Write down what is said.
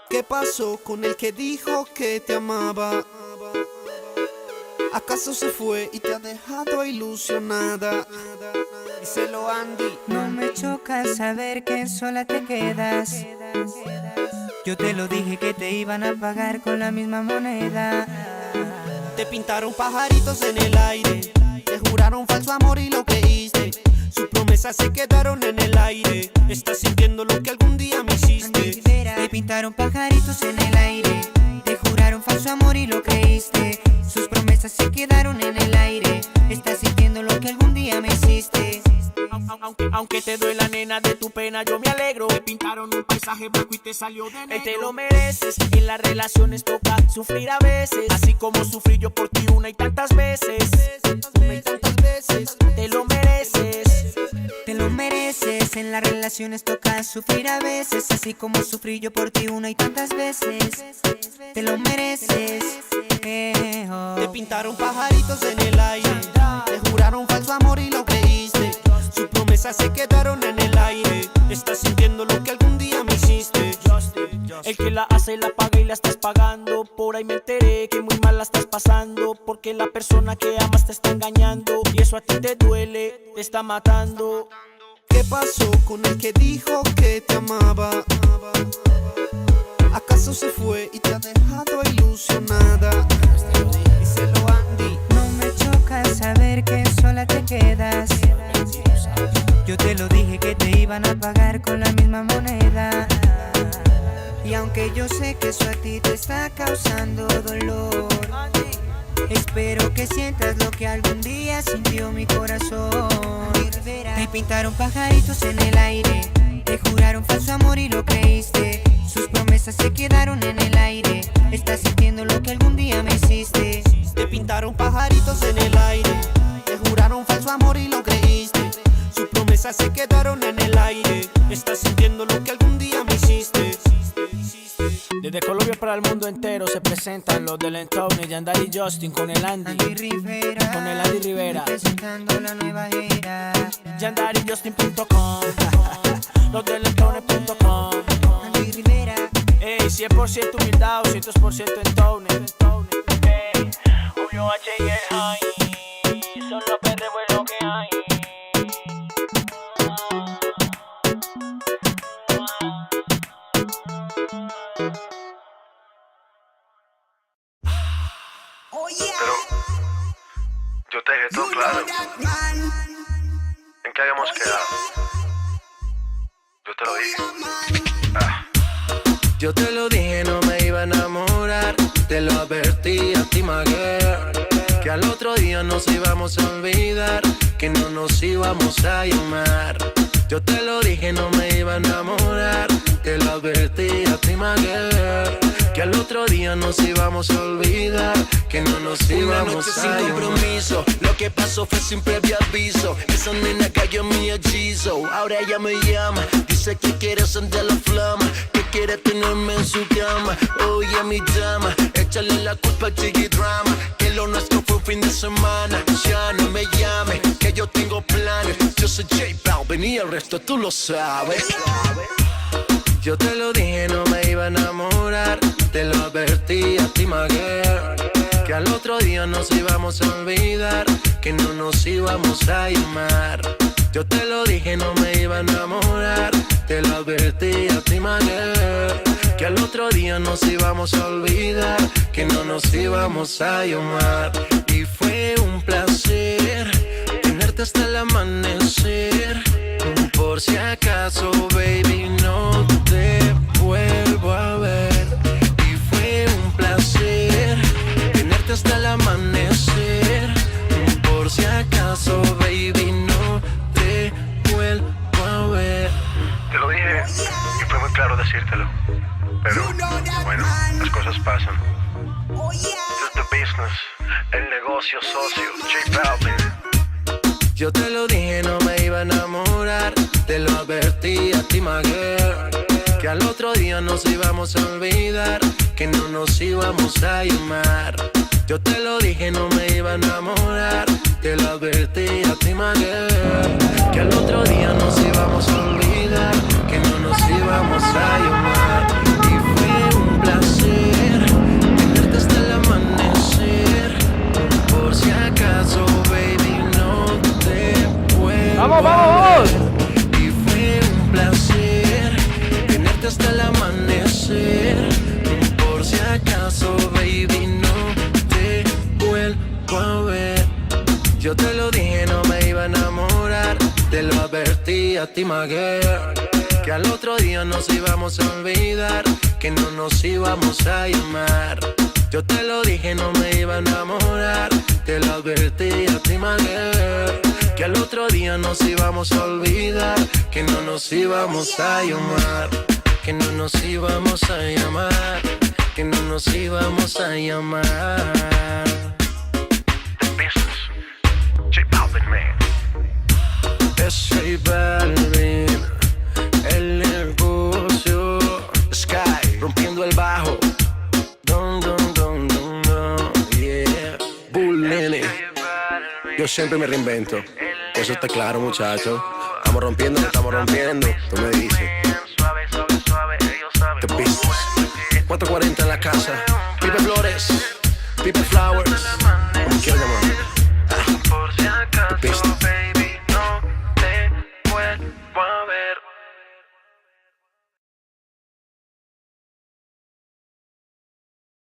¿Qué pasó con el que dijo que te amaba? ¿Acaso se fue y te ha dejado ilusionada? Díselo, Andy. No me choca saber que sola te quedas. Yo te lo dije que te iban a pagar con la misma moneda. Te pintaron pajaritos en el aire, te juraron falso amor y lo creíste. Sus promesas se quedaron en el aire. Estás sintiendo lo que algún día me hiciste. Te pintaron pajaritos en el aire, te juraron falso amor y lo creíste. Sus promesas se quedaron en el aire. Estás sintiendo lo que algún día me hiciste. Aunque te duela, nena, de tu pena yo me alegro. Te pintaron un paisaje blanco y te salió de negro. Te lo mereces, en las relaciones toca sufrir a veces, así como sufrí yo por ti una y tantas veces. Una y tantas veces. Te lo mereces. Te lo mereces, en las relaciones toca sufrir a veces, así como sufrí yo por ti una y tantas veces. Te lo mereces. Oh. Te pintaron pajaritos en el aire, te juraron falso amor y lo creíste. Sus promesas se quedaron en el aire. Estás sintiendo lo que algún día me hiciste. El que la hace la paga y la estás pagando. Por ahí me enteré que muy mal la estás pasando, porque la persona que amas te está engañando. Y eso a ti te duele, te está matando. ¿Qué pasó con el que dijo que te amaba? ¿Acaso se fue y te ha dejado ilusionada? Díselo, Andy. No me choca saber que sola te quedas. Yo te lo dije que te iban a pagar con la misma moneda. Y aunque yo sé que eso a ti te está causando dolor, espero que sientas lo que algún día sintió mi corazón. Te pintaron pajaritos en el aire, te juraron falso amor y lo creíste. Sus promesas se quedaron en el aire. Estás sintiendo lo que algún día me hiciste. Te pintaron pajaritos en el aire, te juraron falso amor y lo creíste. Sus promesas se quedaron en el aire. Estás sintiendo lo que algún día me hiciste. Desde Colombia para el mundo entero se presentan los del Entoune, Yandari y Justin con el Andy Rivera, con el Andy Rivera, presentando la nueva era. YandariJustin.com, los del Entoune.com. Andy Rivera, 100% humildad, 200% Entoune. Julio H y el High, son los perros es lo que hay. Pero yo te dejé todo claro. ¿En qué habíamos quedado? Yo te lo dije. Yo te lo dije, no me iba a enamorar. Te lo advertí a ti, my girl, que al otro día nos íbamos a olvidar, que no nos íbamos a llamar. Yo te lo dije, no me iba a enamorar. Te lo advertí a ti, my girl, que al otro día nos íbamos a olvidar, que no nos íbamos a llamar. Sin compromiso, lo que pasó fue sin previo aviso. Esa nena cayó en mi hechizo. Ahora ella me llama, dice que quiere sentir la flama, que quiere tenerme en su cama. Oye, mi dama, échale la culpa al chiqui drama, que lo nuestro fue un fin de semana. Ya no me llame, que yo tengo planes. Yo soy J Balvin y el resto tú lo sabes. Yo te lo dije, no me iba a enamorar. Te lo advertí a ti, my girl, que al otro día nos íbamos a olvidar, que no nos íbamos a llamar. Yo te lo dije, no me iba a enamorar. Te lo advertí a ti, my girl, que al otro día nos íbamos a olvidar, que no nos íbamos a llamar. Y fue un placer tenerte hasta el amanecer. Por si acaso, baby, no te vuelvo a ver. Y fue un placer tenerte hasta el amanecer. Por si acaso, baby, no te vuelvo a ver. Te lo dije y fue muy claro decírtelo. Pero, bueno, las cosas pasan. This is the business, el negocio socio, J Balvin. Yo te lo dije, no me iba a enamorar. Te lo advertí a ti, my girl, que al otro día nos íbamos a olvidar, que no nos íbamos a llamar. Yo te lo dije, no me iba a enamorar. Te lo advertí a ti, my girl, que al otro día nos íbamos a olvidar, que no nos íbamos a llamar. Y fue un voz. Y fue un placer tenerte hasta el amanecer. Por si acaso, baby, no te vuelvo a ver. Yo te lo dije, no me iba a enamorar. Te lo advertí a ti, my girl, que al otro día nos íbamos a olvidar, que no nos íbamos a llamar. Yo te lo dije, no me iba a enamorar. Te lo advertí a ti, my girl, que al otro día nos íbamos a olvidar, que no nos íbamos a llamar, que no nos íbamos a llamar, que no nos íbamos a llamar. J Balvin, man. Es J Balvin, el negocio. Sky, rompiendo el bajo. Dun, dun, dun, dun, dun, yeah. Bull Nene. Yo siempre me reinvento. Eso está claro, muchachos. Estamos rompiendo, estamos rompiendo. Tú me dices. The Business. 440 en la casa. Pipe Flores, Pipe Flow.